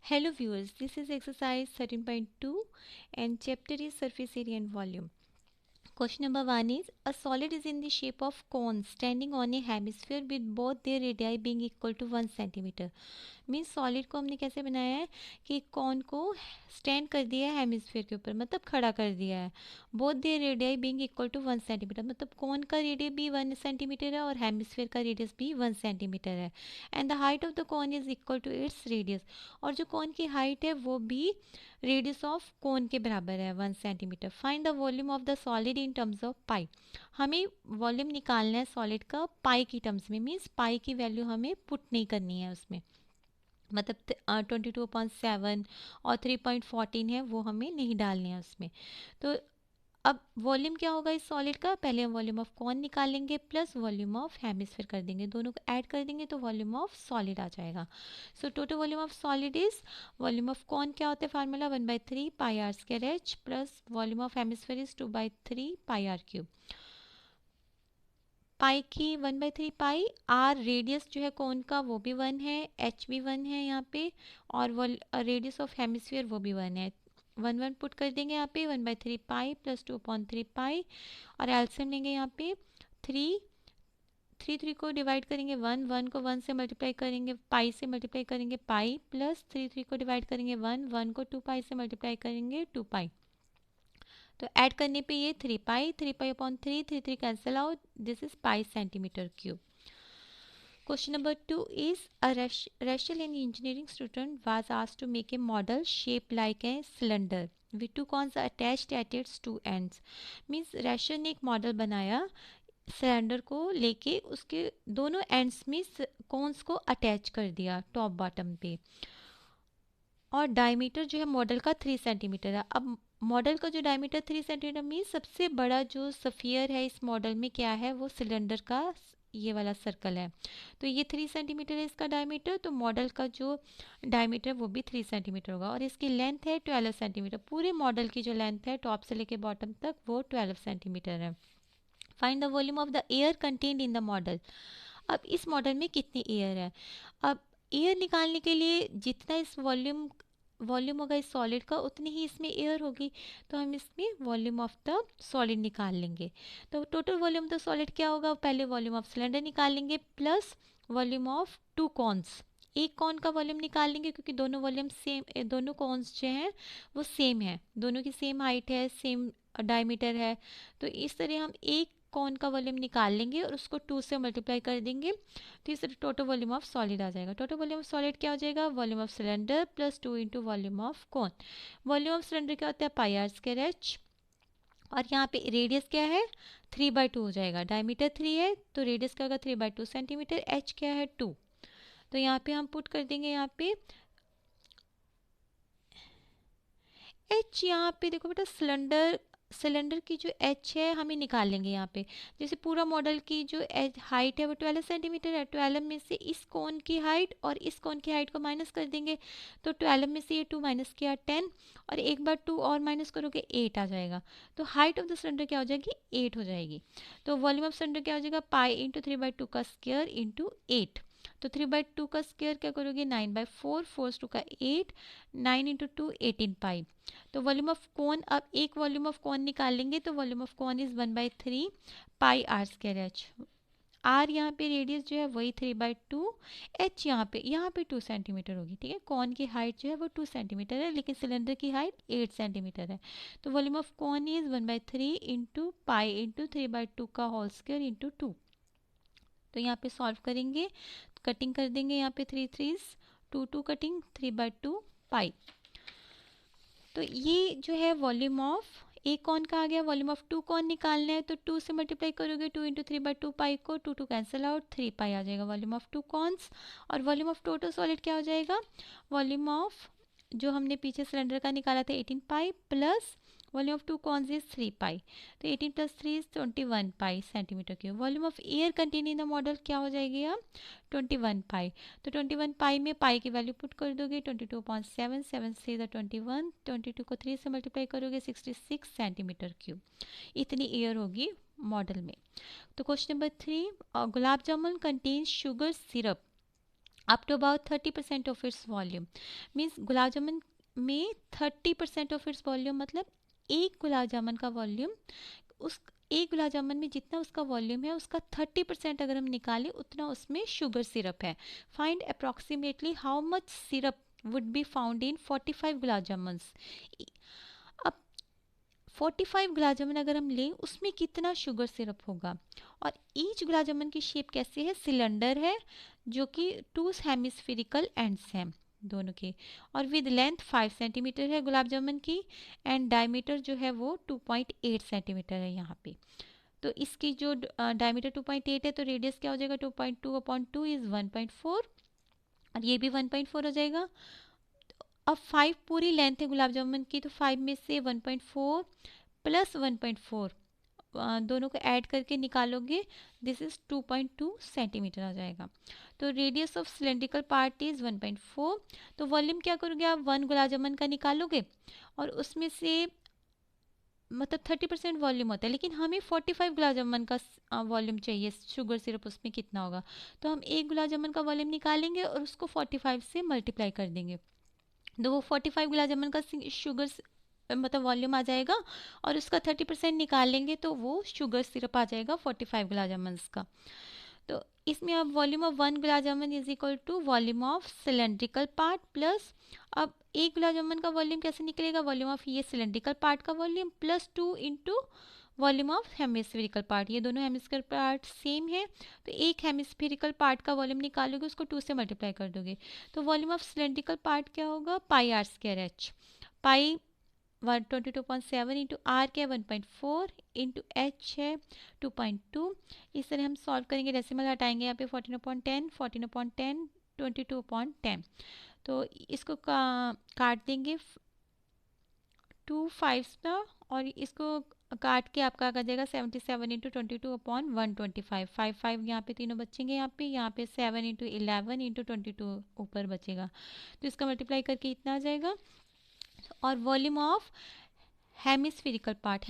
Hello viewers, this is exercise 13.2 and chapter is surface area and volume. Question number 1 is a solid is in the shape of cone standing on a hemisphere with both their radii being equal to 1 centimeter. Means solid को हमने कैसे बनाया है कि cone को stand कर दिया है हेमिस्फीयर के ऊपर, मतलब खड़ा कर दिया है. Both the radii being equal to 1 centimetre, मतलब कॉन का रेडियस भी 1 सेंटीमीटर है और हेमिस्फीयर का रेडियस भी 1 सेंटीमीटर है. And the height of the cone is equal to its radius, और जो कॉन की हाइट है वो भी रेडियस ऑफ कॉन के बराबर है 1 centimetre. Find the volume of the solid in terms of pi. हमें वॉल्यूम निकालना है सॉलिड का पाई की टर्म्स में, मीन्स पाई की वैल्यू हमें पुट नहीं करनी है उसमें, मतलब 22.7 और 3.14 है वो हमें नहीं डालने हैं उसमें. तो अब वॉल्यूम क्या होगा इस सॉलिड का, पहले हम वॉल्यूम ऑफ कॉन निकालेंगे प्लस वॉल्यूम ऑफ हेमिस्फीयर कर देंगे, दोनों को ऐड कर देंगे तो वॉल्यूम ऑफ सॉलिड आ जाएगा. So total volume of solid is, volume of cone क्या होता है formula 1/3 pi r square h plus volume of hemisphere is 2/3 pi r cube. Pi की 1/3 पाई, आर रेडियस जो है कौन का वो भी 1 है, एच भी 1 है यहाँ पे, और रेडियस ऑफ हेमिस्फीयर वो भी 1 है. 1 1 पुट कर देंगे यहाँ पे, 1/3 पाई प्लस 2/3 पाई, और एल्सियम लेंगे यहाँ पे 3 3 3 को डिवाइड करेंगे 1 1 को 1 से मल्टीप्लाई करेंगे, पाई से मल्टीप्लाई करेंगे पाई, प्लस 3 3 को डिवाइड करेंगे 1 1 को 2 पाई से मल्टीप्लाई करेंगे 2 पाई. तो ऐड करने पे ये 3 pi upon 3 3 3 cancel out, this is pi centimetre cube. Question number 2 is a Rachel, an engineering student, was asked to make a model shaped like a cylinder with two cones attached at its two ends. Means Rachel ने एक model बनाया cylinder को लेके, उसके दोनों ends में cons को attach कर दिया टॉप बॉटम पे, और डायमीटर जो है मॉडल का 3 सेंटीमीटर है. अब मॉडल का जो डायमीटर 3 सेंटीमीटर में सबसे बड़ा जो सफियर है इस मॉडल में क्या है, वो सिलेंडर का ये वाला सर्कल है. तो ये 3 सेंटीमीटर है इसका डायमीटर, तो मॉडल का जो डायमीटर वो भी 3 सेंटीमीटर होगा, और इसकी लेंथ है 12 सेंटीमीटर. पूरे मॉडल की जो लेंथ है टॉप से लेके बॉटम तक वो 12 सेंटीमीटर है. Find the volume of the air contained in the model. अब इस मॉडल में कितनी एयर है. अब एयर निकालने के लिए जितना इस वॉल्यूम होगा इस सॉलिड का उतनी ही इसमें एयर होगी, तो हम इसमें वॉल्यूम ऑफ द सॉलिड निकाल लेंगे. तो total volume of the solid क्या होगा, पहले वॉल्यूम ऑफ सिलेंडर निकालेंगे plus volume of two cones. एक कॉन का वॉल्यूम निकाल लेंगे क्योंकि दोनों वॉल्यूम सेम, दोनों कॉन्स जो हैं वो सेम है, दोनों की सेम हाइट है, सेम डायमीटर है. तो इस तरह हम एक कॉन का वॉल्यूम निकाल लेंगे और उसको 2 से मल्टीप्लाई कर देंगे, तो इस टोटल वॉल्यूम ऑफ सॉलिड आ जाएगा. टोटल वॉल्यूम ऑफ सॉलिड क्या हो जाएगा, volume of cylinder plus 2 into volume of cone. Volume of cylinder क्या होता है पाई आर स्क्वायर एच, और यहाँ पे रेडियस क्या है 3/2 हो जाएगा, डायमीटर 3 है तो रेडियस क्या होगा 3/2 सेंटीमीटर, एच क्या है 2. तो यहाँ पे हम पुट कर देंगे यहाँ पे एच. यहाँ पे देखो बेटा सिलेंडर की जो एच है हमें निकाल लेंगे यहाँ पे. जैसे पूरा मॉडल की जो एच हाइट है वो 12 सेंटीमीटर है, 12 में से इस कोन की हाइट और इस कोन की हाइट को माइनस कर देंगे, तो 12 में से ये 2 माइनस किया 10, और एक बार 2 और माइनस करोगे 8 आ जाएगा. तो हाइट ऑफ द सिलेंडर क्या हो जाएगी 8 हो जाएगी. तो वॉल्यूम ऑफ सिलेंडर क्या हो जाएगा पाई इंटू 3/2 का स्क्वायर इंटू 8. तो 3/2 का स्क्वायर क्या करोगे 9/4, 4 का 8, 9 इंटू 2 18 पाई. तो वॉल्यूम ऑफ कॉन, अब एक वॉल्यूम ऑफ कॉन निकाल लेंगे, तो volume of cone is 1/3 pi r square h. R यहाँ पे रेडियस जो है वही 3/2, एच यहाँ पे 2 सेंटीमीटर होगी. ठीक है, कॉन की हाइट जो है वो 2 सेंटीमीटर है, लेकिन सिलेंडर की हाइट 8 सेंटीमीटर है. तो volume of cone is 1/3 into pi into 3/2 का होल स्क्वायर इंटू 2. तो यहाँ पे सॉल्व करेंगे, कटिंग कर देंगे यहाँ पे 3 3 2 2 कटिंग 3/2 पाई. तो ये जो है वॉल्यूम ऑफ एक कॉन का आ गया. वॉल्यूम ऑफ टू कॉन निकालना है तो 2 से मल्टीप्लाई करोगे, 2 इंटू 3/2 पाई को 2 2 कैंसिल आउट, 3 पाई आ जाएगा वॉल्यूम ऑफ टू कॉन्स. और वॉल्यूम ऑफ टोटल सॉलिड क्या हो जाएगा, वॉल्यूम ऑफ जो हमने पीछे सिलेंडर का निकाला था 18 pi plus volume of two cones is 3 pi, तो 18 plus 3 is 21 pi centimetre cube. Volume of air contain in the model क्या हो जाएगी अब 21 पाई. तो 21 पाई में पाई की वैल्यू पुट कर दोगे 22.7, 7 से 21, 22 को 3 से मल्टीप्लाई करोगे 66 सेंटीमीटर क्यूब. इतनी एयर होगी मॉडल में. तो question number 3, gulab jamun contains sugar syrup up to about 30% of its volume. Means gulab jamun में 30% ऑफ इट्स वॉल्यूम मतलब एक गुलाब जामुन का वॉल्यूम, उस एक गुलाब जामुन में जितना उसका वॉल्यूम है उसका 30% अगर हम निकालें उतना उसमें शुगर सिरप है। Find approximately how much syrup would be found in 45 गुलाब जामुन्स। अब 45 गुलाब जामुन अगर हम लें उसमें कितना शुगर सिरप होगा। और ईच गुलाब जामुन की शेप कैसी है, सिलेंडर है जो कि 2 हेमिस्फेरिकल एंड्स हैं दोनों के, और विद लेंथ 5 सेंटीमीटर है गुलाब जामुन की, एंड डायमीटर जो है वो 2.8 सेंटीमीटर है यहाँ पे। तो इसकी जो डायमीटर 2.8 है तो रेडियस क्या हो जाएगा, 2.2/2 इज 1.4, और ये भी 1.4 हो जाएगा। अब 5 पूरी लेंथ है गुलाब जामुन की, तो 5 में से 1.4 प्लस 1.4 दोनों को ऐड करके निकालोगे, दिस इज 2.2 सेंटीमीटर आ जाएगा। तो radius of cylindrical part is 1.4। तो वॉल्यूम क्या करोगे आप, 1 गुलाब जामुन का निकालोगे और उसमें से मतलब 30% वॉल्यूम होता है, लेकिन हमें 45 गुलाब जामुन का वॉल्यूम चाहिए, शुगर सिरप उसमें कितना होगा। तो हम एक गुलाब जामुन का वॉल्यूम निकालेंगे और उसको 45 से मल्टीप्लाई कर देंगे, तो वो 45 गुलाब जामुन का शुगर मतलब वॉल्यूम आ जाएगा, और उसका 30% निकालेंगे तो वो शुगर सिरप आ जाएगा 45 गुलाब जामुन का। तो इसमें अब volume of 1 gulab jamun is equal to volume of cylindrical part plus, अब एक गुलाब जामुन का वॉल्यूम कैसे निकलेगा, वॉल्यूम ऑफ ये सिलेंड्रिकल पार्ट का volume plus 2 into volume of hemispherical part, ये दोनों हेमिस्फेरिकल पार्ट सेम है, तो एक हेमिस्फेरिकल पार्ट का वॉल्यूम निकालोगे उसको 2 से मल्टीप्लाई कर दोगे, तो वॉल्यूम ऑफ सिलेंड्रिकल पार्ट क्या होगा, pi r square h, pi 122.7 into r क्या है 1.4 इंटू एच है 2.2। इस तरह हम सॉल्व करेंगे, डेसिमल हटाएंगे यहाँ पे 14/10 14/10 22/10, तो इसको काट देंगे 2 5 का, और इसको काट के आपका आ जाएगा 77 इंटू 22/125, 5 यहाँ पे तीनों बचेंगे, यहाँ पे 7 इंटू 11 इंटू 22 ऊपर बचेगा, तो इसका मल्टीप्लाई करके इतना आ जाएगा। और वॉल्यूम ऑफ हेमिस्फेरिकल पार्ट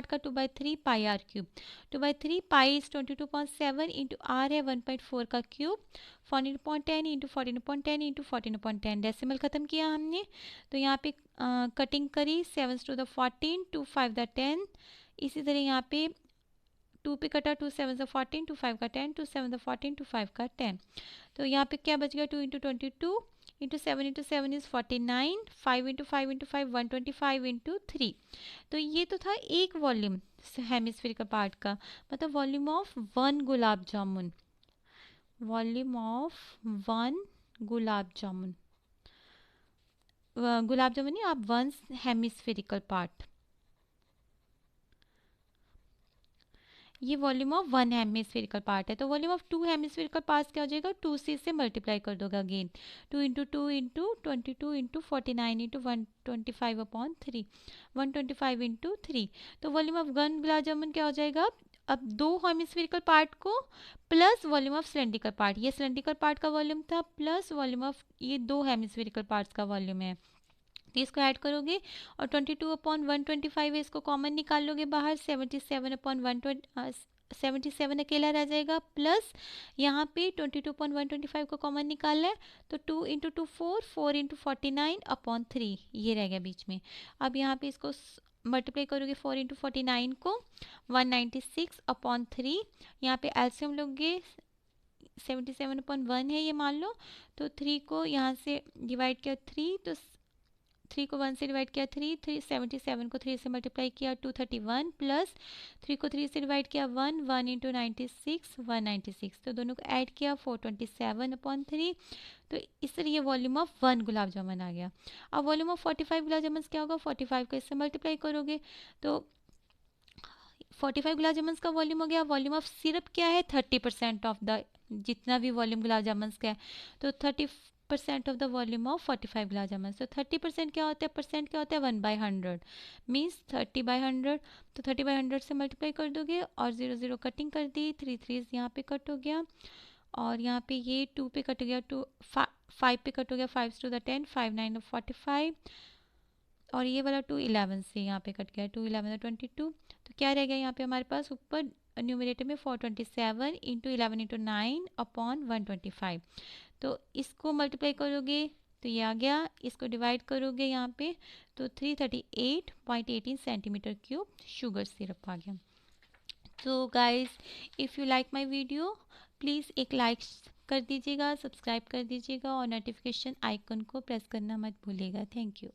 का 2/3 pi r cube, 2/3 pi is 22.7 into r है 1.4 का क्यूब, 14/10 इंटू 14/10 इंटू 14/10, डेसिमल खत्म किया हमने, तो यहाँ पे कटिंग करी 7 to the 14 2 5 the 10, इसी तरह यहाँ पे 2 पे कटा 2 7 the 14 2 5 का 10 2 7 the 14 2 5 का 10, तो यहाँ पे क्या बच गया 2 into 22 into 7 is 49, 5 into 5 into 5 125 into 3। तो ये तो था एक वॉल्यूम हेमिस्फेरिकल पार्ट का, मतलब volume of 1 gulab jamun, volume of 1 gulab जामुन, गुलाब जामुन नहीं आप 1 हेमिस्फेरिकल पार्ट, ये वॉल्यूम ऑफ 1 हेमिस्फेरिकल पार्ट है। तो वॉल्यूम ऑफ 2 हेमिस्फेरिकल पार्ट क्या हो जाएगा, 2 से इसे मल्टीप्लाई कर दोगे again, 2 into 2 into 22 into 49 into 125/3 125 into 3, तो वॉल्यूम ऑफ 1 गुलाब जामुन क्या हो जाएगा, अब 2 हेमिस्फेरिकल पार्ट को plus volume of cylindrical part, ये सिलेंड्रिकल पार्ट का वॉल्यूम था प्लस वॉल्यूम ऑफ ये 2 हेमिस्फेरिकल पार्ट्स का वॉल्यूम है, तो इसको ऐड करोगे और 22/125 है, इसको कॉमन निकाल लोगे बाहर, 77 अकेला रह जाएगा, प्लस यहाँ पे 22/125 को कॉमन निकालना है, तो 2 इंटू 2 4 4 इंटू 49/3 ये रह गया बीच में। अब यहाँ पे इसको मल्टीप्लाई करोगे 4 इंटू 49 को 196/3, यहाँ पे एलसीएम लोगे 77/1 है ये मान लो, तो 3 को यहाँ से डिवाइड किया 3, तो 3 को 1 से डिवाइड किया 77 को 3 से मल्टीप्लाई किया 231, प्लस 3 को 3 से डिवाइड किया 1 इंटू 196, तो दोनों को ऐड किया 427/3, तो इस तरह ये वॉल्यूम ऑफ 1 गुलाब जामुन आ गया। अब वॉल्यूम ऑफ 45 गुलाब जामुन क्या होगा, 45 को इससे मल्टीप्लाई करोगे तो 45 गुलाब जामुन का वॉल्यूम हो गया। वॉल्यूम ऑफ सिरप क्या है, 30% ऑफ द जितना भी वॉल्यूम गुलाब जामुन का है, तो 30% of the volume of 45 gulab jamun, तो 30% क्या होता है, परसेंट क्या होता है 1/100, मीन्स 30/100, तो 30/100 से मल्टीप्लाई कर दोगे और 0 0 कटिंग कर दी, 3 3 यहाँ पे कट हो गया, और यहाँ पे ये 2 पे कट हो गया, 5 पे कट हो गया, 5 to the 10 5 9 45, और ये वाला 2 11 से यहाँ पे कट गया, 2 11 22, तो क्या रह गया यहाँ पे हमारे पास ऊपर न्यूमरेटर में 427 इंटू 11 इंटू 9/125, तो इसको मल्टीप्लाई करोगे तो ये आ गया, इसको डिवाइड करोगे यहाँ पे तो 338.18 सेंटीमीटर क्यूब शुगर सिरप आ गया। तो guys, if you like my video please एक लाइक कर दीजिएगा, सब्सक्राइब कर दीजिएगा और नोटिफिकेशन आइकन को प्रेस करना मत भूलिएगा। Thank you.